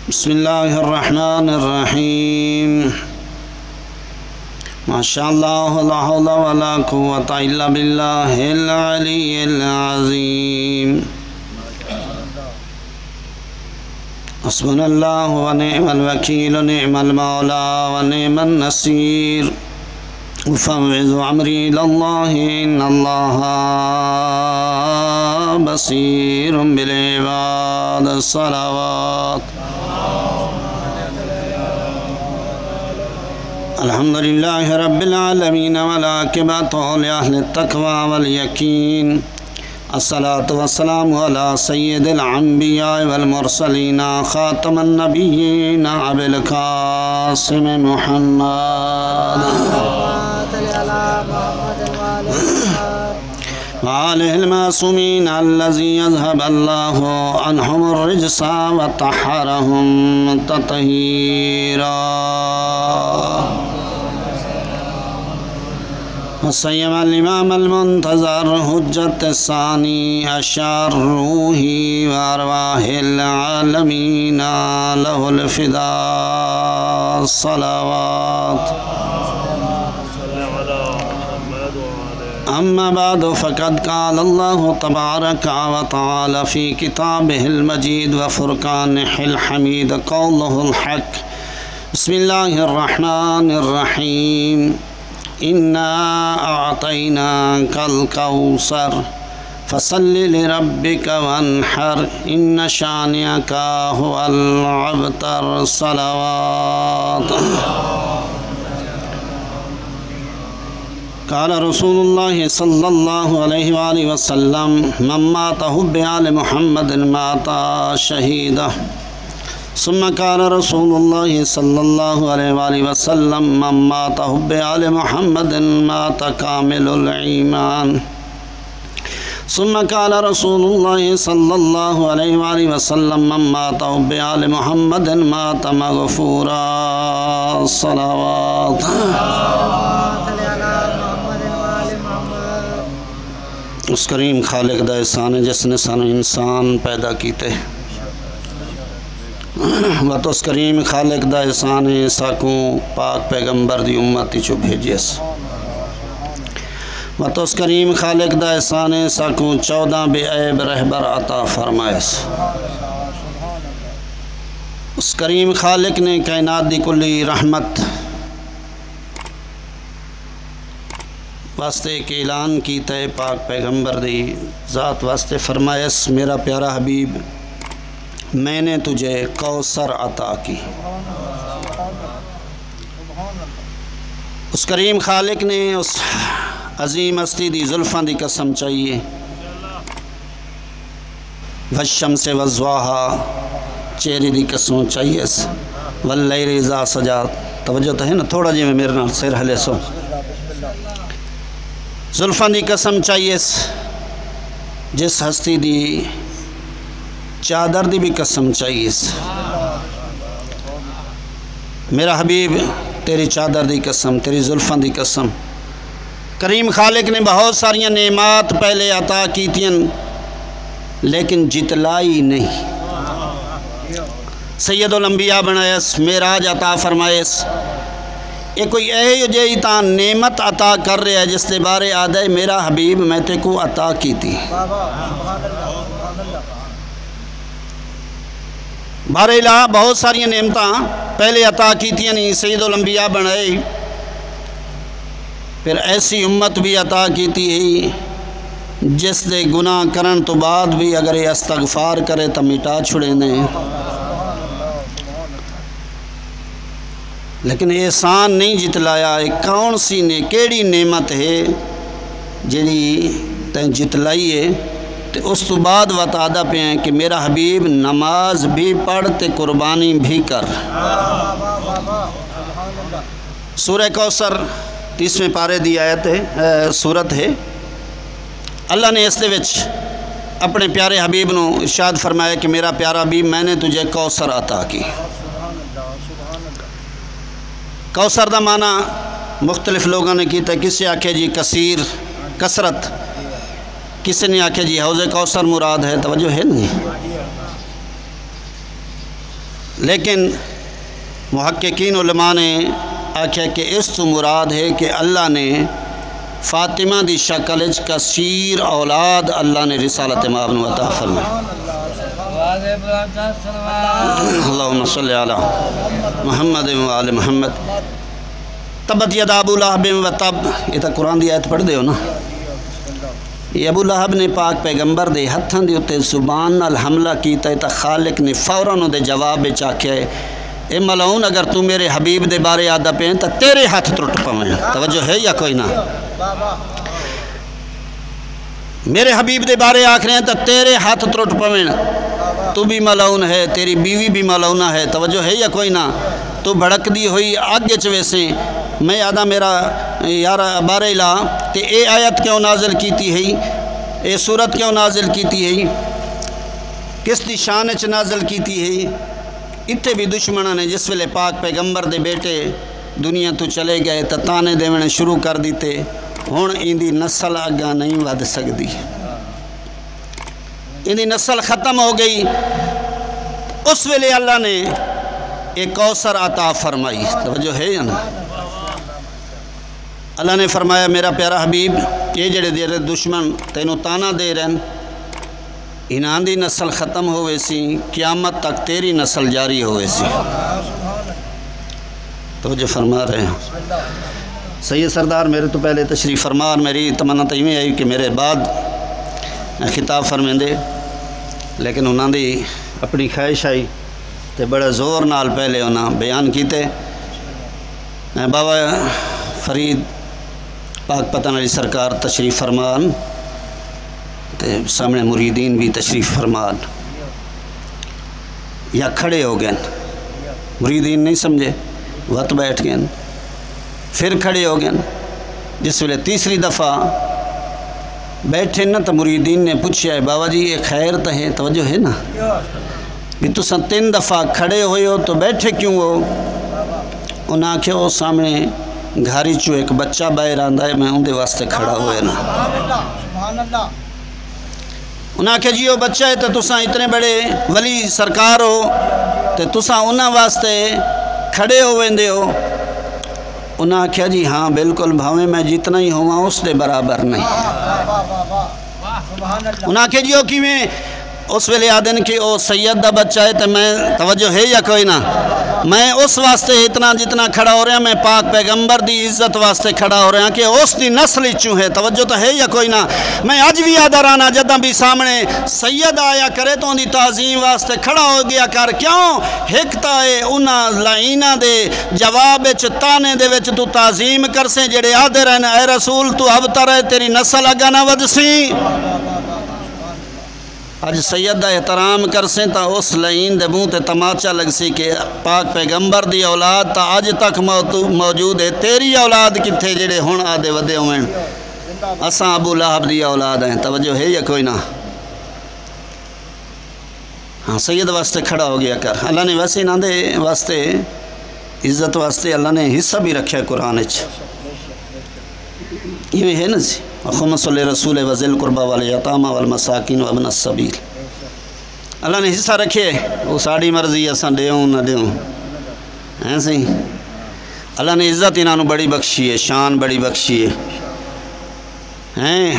بسم اللہ الرحمن الرحیم ماشاء اللہ لا حول ولا قوة الا باللہ العلی العظیم حسبنا اللہ ونعم الوکیل نعم المولا ونعم النصیر افوض امری الاللہ ان اللہ بصیر بالعباد الصلوات الحمد للہ رب العالمین والعاقبۃ لأہل التقوی والیقین الصلاة والسلام علی سید الانبیاء والمرسلین خاتم النبیین ابی القاسم محمد وآلہ المعصومین الذی یذھب اللہ عنہم الرجس وطہرہم تطہیرا وسیم الامام المنتظر حجت الثانی اشار روحی وارواح العالمین لہ الفداء الصلوات اما بعد فقد قال اللہ تبارک وتعالی فی کتابہ المجید وفرقانہ الحمید قولہ الحق بسم اللہ الرحمن الرحیم اِنَّا أَعْطَيْنَاكَ الْكَوْثَرَ فَصَلِّ لِرَبِّكَ وَانْحَرْ إِنَّ شَانِئَكَ هُوَ الْأَبْتَرُ الصَّلَوَاتُ قال رسول اللہ صلی اللہ علیہ وآلہ وسلم من مات حب آل محمد مات شہیدہ ثم قال رسول اللہ صلی اللہ علیہ وآلہ وسلم من مات حب آل محمد مات کامل الایمان ثم قال رسول اللہ صلی اللہ علیہ وآلہ وسلم من مات حب آل محمد مات مغفورا الصلوات اس کریم خالق دا احسان ہے جس نے سانو انسان پیدا کیتے و اس کریم خالق دا احسان ہے ساکوں پاک پیغمبر دی امتی چو بھیجیس و اس کریم خالق دا احسان ہے ساکوں 14 بے عیب رہبر عطا فرمائیس اس کریم خالق نے کائنات دی کلی رحمت واسطے ایک اعلان کیتا ہے پاک پیغمبر دی ذات واسطے فرمائیس میرا پیارا حبیب میں نے تجھے کوثر عطا کی اس کریم خالق نے اس عظیم ہستی دی زلفاں دی قسم چاہیے والشمس والضحیٰ چہرے دی قسم چاہیے واللیل اذا سجا توجہ تو ہے نا تھوڑا جی میں میرے نال سر ہلے سو زلفاں دی قسم چاہیے جس ہستی دی چادر دی بھی قسم چاہیے میرا حبیب تیری چادر دی قسم تیری زلفاں دی قسم کریم خالق نے بہت ساریاں نعمات پہلے عطا کی تھیں لیکن جتلائی نہیں سید الانبیاء بنایس معراج عطا فرمائیس یہ کوئی اے جی تاں نعمت عطا کر رہے ہیں جس دے بارے آدھے میرا حبیب میں تے کو عطا کی تھی بارے الہ بہت ساری نعمتاں پہلے عطا کی تھیں نہیں سید الانبیاء بنائے پھر ایسی امت بھی عطا کی تھی جس دے گناہ کرن تو بعد بھی اگر یہ استغفار کرے تو مٹا چھڑے نے لیکن احسان نہیں جتلایا کون سی نے کیڑی نعمت ہے جڑی تیں جتلائی ہے تے اس تو بعد وطادہ پہ ہیں کہ میرا حبیب نماز بھی پڑھ تے قربانی بھی کر سورہ کوثر 30ویں پارے دی آیت ہے سورت ہے اللہ نے اس دے وچ اپنے پیارے حبیب نو ارشاد فرمایا کہ میرا پیارا حبیب میں نے تجھے کوثر عطا کی کوثر دا معنی مختلف لوگوں نے کیتا کسی آکھے جی کثیر کثرت کسی نے آکھے جی حوض کوثر مراد ہے توجہ ہے نہیں لیکن محققین علماء نے آکھیا کہ اس تو مراد ہے کہ اللہ نے فاطمہ دی شکل کثیر اولاد اللہ نے رسالت مآب نو عطا فرمائی۔ اللہم صلی علی محمد و آل محمد۔ تبت یدا ابو لہب و تب، یہ تو قرآن دی آیت پڑھ دے ہو نا، یہ ابو لہب نے پاک پیغمبر دے ہتھاں دے اتے زبان نال حملہ کیتا ہے، تا خالق نے فوراً دے جواب چاکیا ہے اے ملعون اگر تو میرے حبیب دے بارے آدھا پہیں تا تیرے ہاتھ ترٹ پویں۔ توجہ ہے یا کوئی نہ؟ میرے حبیب دے بارے آکھ رہے ہیں تا تیرے ہاتھ ترٹ پویں، تو بھی ملعون ہے، تیری بیوی بھی ملعونہ ہے۔ توجہ ہے یا کوئی نہ؟ تو بھڑک دی ہوئی آگے چویسیں میں آدھا میرا یار بارے لا تے اے آیت کیوں نازل کیتی ہے، اے صورت کیوں نازل کیتی ہے، کس دی شان چ نازل کیتی ہے؟ اتھے بھی دشمنہ نے جس ویلے پاک پیغمبر دے بیٹے دنیا تو چلے گئے تا تانے دیونے شروع کر دیتے، ہون اندی نسل آگاں نہیں ود سکتی، اندی نسل ختم ہو گئی۔ اس ویلے اللہ نے ایک کوثر عطا فرمائی۔ توجہ ہے یا نا؟ اللہ نے فرمایا میرا پیارا حبیب یہ جڑے دیر دشمن تینوں تانا دے رہن، انہاں دی نسل ختم ہوئے سی، قیامت تک تیری نسل جاری ہوئے سی۔ توجہ فرما رہے ہیں سید سردار میرے تو پہلے تشریف فرمان، میری تمنا تو یہ آئی کہ میرے بعد خطاب فرمیں دے، لیکن انہاں دی اپنی خواہش آئی تے بڑا زور نال پہلے انہاں بیان کیتے۔ بابا فرید پاک پتن علی سرکار تشریف فرمان تے سامنے مریدین بھی تشریف فرمان، یا کھڑے ہو گئے، مریدین نہیں سمجھے وقت بیٹھ گئے، پھر کھڑے ہو گئے۔ جس ویلے تیسری دفعہ بیٹھے نا تو مریدین نے پوچھا ہے بابا جی یہ خیر تو ہے، توجہ ہے نا بھی تساں 3 دفعہ کھڑے ہوئے ہو تو بیٹھے کیوں ہو؟ انہاں آکھیا وہ سامنے گھاری چو ایک بچہ باہر آندا ہے، میں ان دے واسطے کھڑا ہوئے نا۔ انہاں آکھیا جی وہ بچہ ہے تو تساں اتنے بڑے ولی سرکار ہو تو تساں انہاں واسطے کھڑے ہوئے دے ہو؟ انہاں آکھیا جی ہاں بالکل بھاویں میں جتنا ہی ہوا اس دے برابر نہیں۔ انہاں آکھیا جی وہ کیویں؟ اس ویلے آدن کہ او سید دا بچہ ہے تو میں، توجہ ہے یا کوئی نہ، میں اس واسطے اتنا جتنا کھڑا ہو رہا میں پاک پیغمبر دی عزت واسطے کھڑا ہو رہا کہ اس دی نسل چوں ہے، توجہ تو ہے یا کوئی نہ۔ میں اج بھی یاد رانا جداں بھی سامنے سید آیا کرے تو ان دی تعظیم واسطے کھڑا ہو گیا کر، کیوں؟ ہکتا ہے انہاں لعینہ دے جواب وچ تانے دے وچ تو تعظیم کرسیں جڑے آدھے رہن اے رسول تو اب تر ہے تیری نسل اگا نہ ودسی۔ اج سید دا احترام کرسیں تا اس لعین دے منہ تے تماچا لگ سی کہ پاک پیغمبر دی اولاد تا اج تک موجود ہے، تیری اولاد کتھے جڑے ہن آدھے ودے ہوئیں؟ اساں ابو لہب دی اولاد ہیں، توجہ ہے یا کوئی نہ؟ ہاں سید واسطے کھڑا ہو گیا کر۔ اللہ نے ویسے انہاں دے واسطے عزت واسطے اللہ نے حصہ بھی رکھا ہے قرآن وچ، یہ ہے نا سی وَخُمَّ صلی رسول وَذِلْ الْقُرْبَى وَالْيَتَامَى وَالْمَسَاكِينِ وَابْنَ السَّبِيلِ۔ اللہ نے حصہ رکھے، وہ ساڑی مرضی اساں دیوں نہ دیوں، ہیں سی اللہ نے عزت انہوں بڑی بخشی ہے، شان بڑی بخشی ہے، ہیں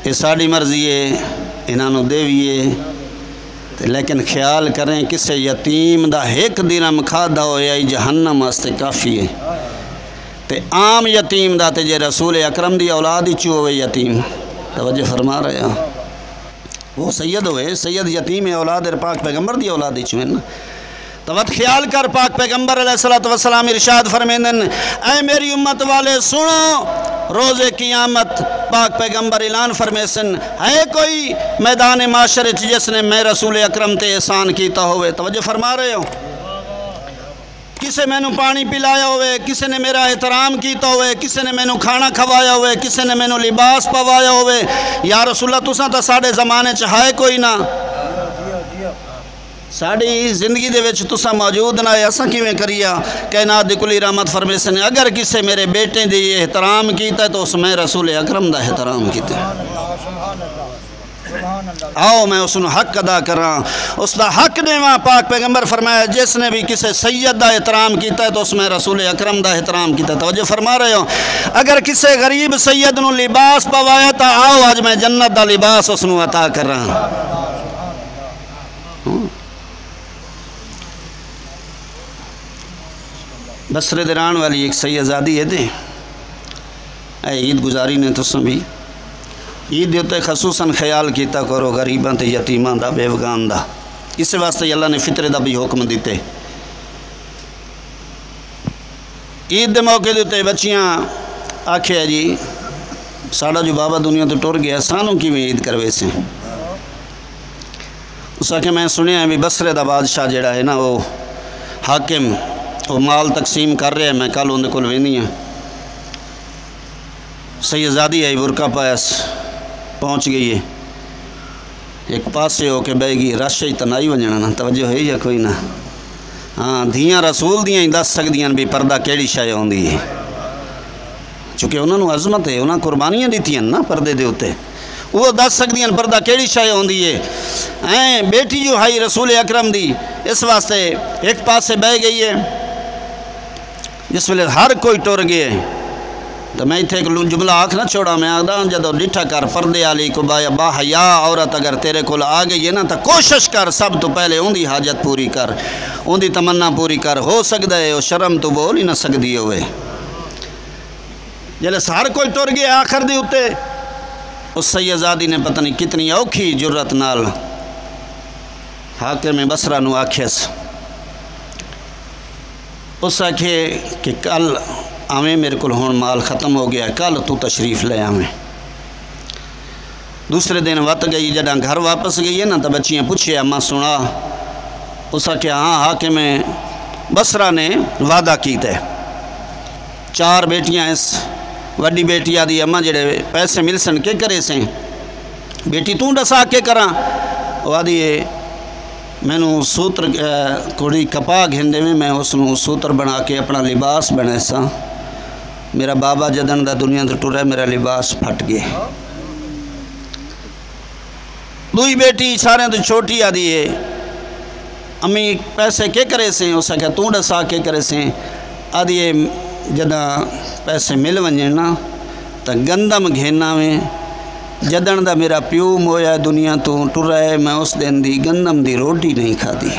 یہ ساڑی مرضی ہے انہوں دیویے، لیکن خیال کریں کسے یتیم دا ایک درہم کھادا ہویا جہنم واسطے کافی ہے، تے عام یتیم دا تے جے رسول اکرم دی اولاد ہی چو ہوئے یتیم، توجہ فرما رہے ہیں، وہ سید ہوئے، سید یتیم اولاد پاک پیغمبر دی اولاد ہی چو ہیں نا۔ توت خیال کر پاک پیغمبر علیہ السلام ارشاد فرمیندن اے میری امت والے سنو، روز قیامت پاک پیغمبر اعلان فرمیسن ہے کوئی میدان معاشر جس نے میں رسول اکرم تے احسان کیتا ہوئے، توجہ فرما رہے ہو، کسے میں نو پانی پلایا ہوئے، کسے نے میرا احترام کیتا ہوئے، کسے نے میں نو کھانا کھوایا ہوئے، کسے نے میں نو لباس پوایا ہوئے، یا رسول اللہ تساں تا ساڑھے زمانے چاہے کوئی نہ، ساڑھی زندگی دے وچ تساں موجود نہ ہے، اساں کیویں کریا؟ کائنات دی کلی رحمت فرمیسن اگر کسے میرے بیٹے دی احترام کیتا ہے تو اس میں رسول اکرم دا احترام کیتا ہے۔ آؤ میں اس نے حق ادا کراں، اس دا حق نے وہاں پاک پیغمبر فرمایا جس نے بھی کسی سید دا احترام کیتا ہے تو اس میں رسول اکرم دا احترام کیتا ہے۔ توجہ فرما رہے ہو، اگر کسی غریب سید نو لباس پوایا تا آؤ آج میں جنت دا لباس اس نو عطا کراں۔ بصرے دران والی ایک سیدزادی ہے دے اے عید گزاری نے تسوں بھی عید دیتے خصوصاً خیال کیتا کرو غریباں تے یتیماں دا بیوگان دا، اس واسطے اللہ نے فطرے دا بھی حکم دیتے۔ عید دے موقع دیتے بچیاں آکھے جی ساڑا جو بابا دنیا تو ٹر گیا سانوں کی میں عید کروے سے، اس آکھے میں سنیا ہے بھی بصرے دا بادشاہ جڑا ہے نا وہ حاکم وہ مال تقسیم کر رہے ہیں، میں کل اندھے کل وینی ہیں سیدزادی ہے برقع پاس پہنچ گئی ہے، ایک پاسے ہو کے بہ گئی راشی تنائی ونجنا نا توجہ ہے یا کوئی نہ، ہاں دھیاں رسول دیاں ہی دس سکدیاں بھی پردہ کیڑی شے ہوندی ہے، چونکہ انہوں نے عظمت ہے، انہوں نے قربانیاں دیتی ہیں نا پردے دے ہوتے، وہ دس سکدیاں پردہ کیڑی شے ہوندی ہے۔ بیٹی جو ہائی رسول اکرم دی اس واسطے ایک پاسے بہ گئی ہے، جس ویلے ہر کوئی ٹر گئے تو میں ایتھے ایک جملہ آکھ نہ چھوڑا، میں آگدا جدو ڈٹھا کر پردے آلی کو با حیا عورت اگر تیرے کول آ گئی ہے نا تو کوشش کر سب تو پہلے ان دی حاجت پوری کر، ان دی تمنا پوری کر، ہو سکتا ہے وہ شرم تو بول ہی نہ سکدی ہوئے۔ جلے ہر کوئی ٹر گئے آخر دی اتے اس سیدزادی نے پتہ نہیں کتنی اوکھی جرت نال حاکم بصرہ نو آکھیس، اس آکھے کہ کل آویں میرے کو ہون مال ختم ہو گیا، کل تو تشریف لے آویں۔ دوسرے دن وقت گئی، جڑا گھر واپس گئی ہے نا تو بچیاں پوچھے اماں سنا، اس آکھے ہاں حاکم بصرہ نے وعدہ کیتا ہے، 4 بیٹیاں اس وڈی بیٹی آدھی اماں جڑے پیسے مل سن کے کرے سیں، بیٹی تو ڈسا کے کراں، وہ آدھی میں نو سوتر کوڑی کپا گھندے میں اس نو سوتر بنا کے اپنا لباس بنے سا، میرا بابا جدن دا دنیا تو ٹرے میرا لباس پھٹ گئے۔ دوئی بیٹی سارے تو چھوٹی آدھی ہے امی پیسے کے کرے سیں، اس کا تو ڈسا کے کرے سیں، آدھی ہے جدہ پیسے مل ونجے نا تو گندم گھینا میں جدن دا میرا پیو مویا دنیا تو ٹرائے میں اس دن دی گندم دی روٹی نہیں کھا دی۔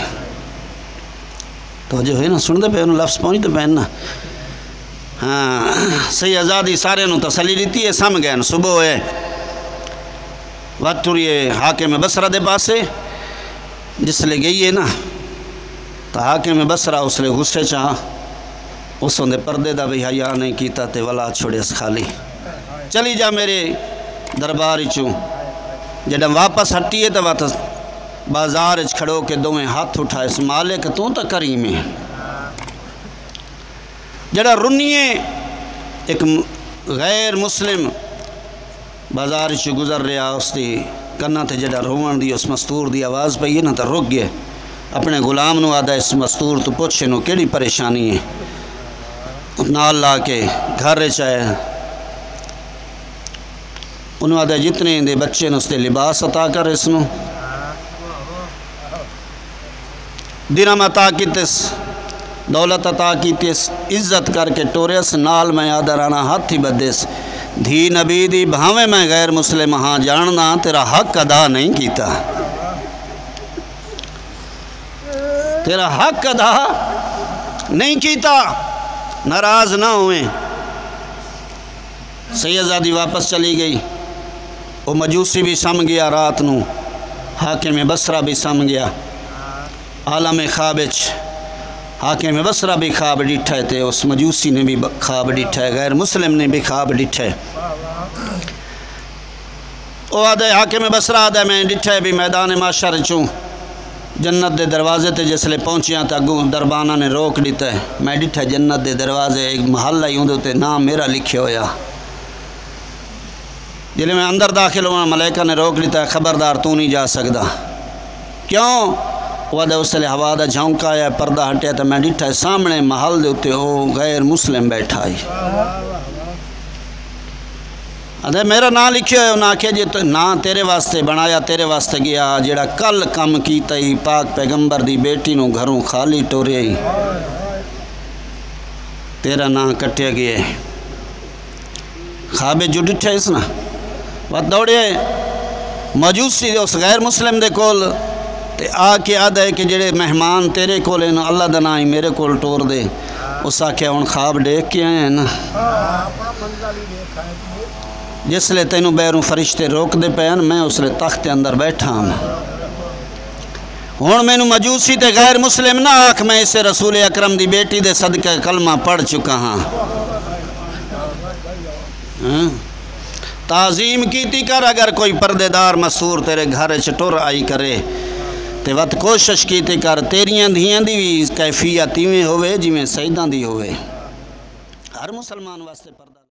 تو جو ہے نا سن دے پہ انہوں لفظ پہنچ دے پہن نا، ہاں سیدزادی سارے انہوں تسلی دیتی ہے، سم گئے صبح ہے وقت ٹریے حاکم بصرہ دے پاسے، جس لے گئی ہے نا تو حاکم بصرہ اس لے غصے چاہا، اس نے پردے دا بھی حیا نہیں کیتا تے ولا چھوڑے اس خالی، چلی جا میرے دربار چوں، جڑا واپس ہٹی ہے تو واپس بازار کھڑو کے دویں ہاتھ اٹھائے اس مالک تو تا کریم ہے، جڑا رنیے ایک غیر مسلم بازار چوں گزر رہا، اس دی کنا تے جڑا روان دی اس مستور دی آواز پئی ہے نا تو رک گئے، اپنے غلام نو آدھا اس مستور تو پوچھے نو کیڑی پریشانی ہے، نال لا کے گھر چاہے انہوں آدھا جتنے دے بچے نے اس دے لباس عطا کر، اس نو درہم عطا کیتس، دولت عطا کیتس، عزت کر کے ٹوریس، نال میں آدھا رانا ہاتھ ہی بدیس، دھی نبی دی بھاویں میں غیر مسلم ہاں جاننا تیرا حق ادا نہیں کیتا، تیرا حق ادا نہیں کیتا، ناراض نہ ہوئیں۔ سیدزادی واپس چلی گئی، وہ مجوسی بھی سم گیا رات نو، حاکم بصرہ بھی سم گیا، عالم خوابچ حاکم بصرہ بھی خواب ڈٹھے تھے، اس مجوسی نے بھی خواب ڈٹھے، غیر مسلم نے بھی خواب ڈٹھے، وہ آدھے حاکم بصرہ آدھے میں ڈٹھے بھی میدان معاشر چوں جنت دے دروازے تے جس لے پہنچیاں تا اگوں دربانہ نے روک دیتا ہے، میں ڈٹھے جنت دے دروازے ایک محلہ ہی ہوں تے نام میرا لکھے ہویا، جلے میں اندر داخل ہوا ملائکہ نے روک لیتا ہے، خبردار تو نہیں جا سکتا، کیوں؟ وہ دے اس لئے ہوا دا جھونکا ہے، پردہ ہٹیا تو میں ڈٹھا ہے سامنے محل دے ہوتے ہو غیر مسلم بیٹھا ہی، ادھے میرا نام لکھیا ہے، انہاں آکھیا جی نام تیرے واسطے بنایا، تیرے واسطے گیا، جڑا کل کم کیتا ہی پاک پیغمبر دی بیٹی نو گھروں خالی ٹوریا ہی، تیرا نام کٹیا گیا ہے۔ خواب جو ڈٹھا اس نا وقت دوڑے مجوسی اس غیر مسلم دے کول تے آ کے آدھا ہے کہ جڑے مہمان تیرے کول ہیں اللہ دا نام ہی میرے کول ٹور دے، اس آکھیا ہن خواب دیکھ کے آئے ہیں نا، جس لئے تینوں بیروں فرشتے روک دے پہن، میں اس لئے تخت اندر بیٹھا ہوں۔ ہون میں مجوسی تے غیر مسلم نہ آکھ، میں اسے رسول اکرم دی بیٹی دے صدقہ کلمہ پڑھ چکا ہاں۔ تعظیم کیتی کر، اگر کوئی پردے دار مسور تیرے گھر چٹور آئی کرے تے وقت کوشش کیتی کر، تیریاں دھیاں دی بھی کیفیت ایویں ہوئے جویں سیداں دی ہوئے۔ ہر مسلمان واسطے پردہ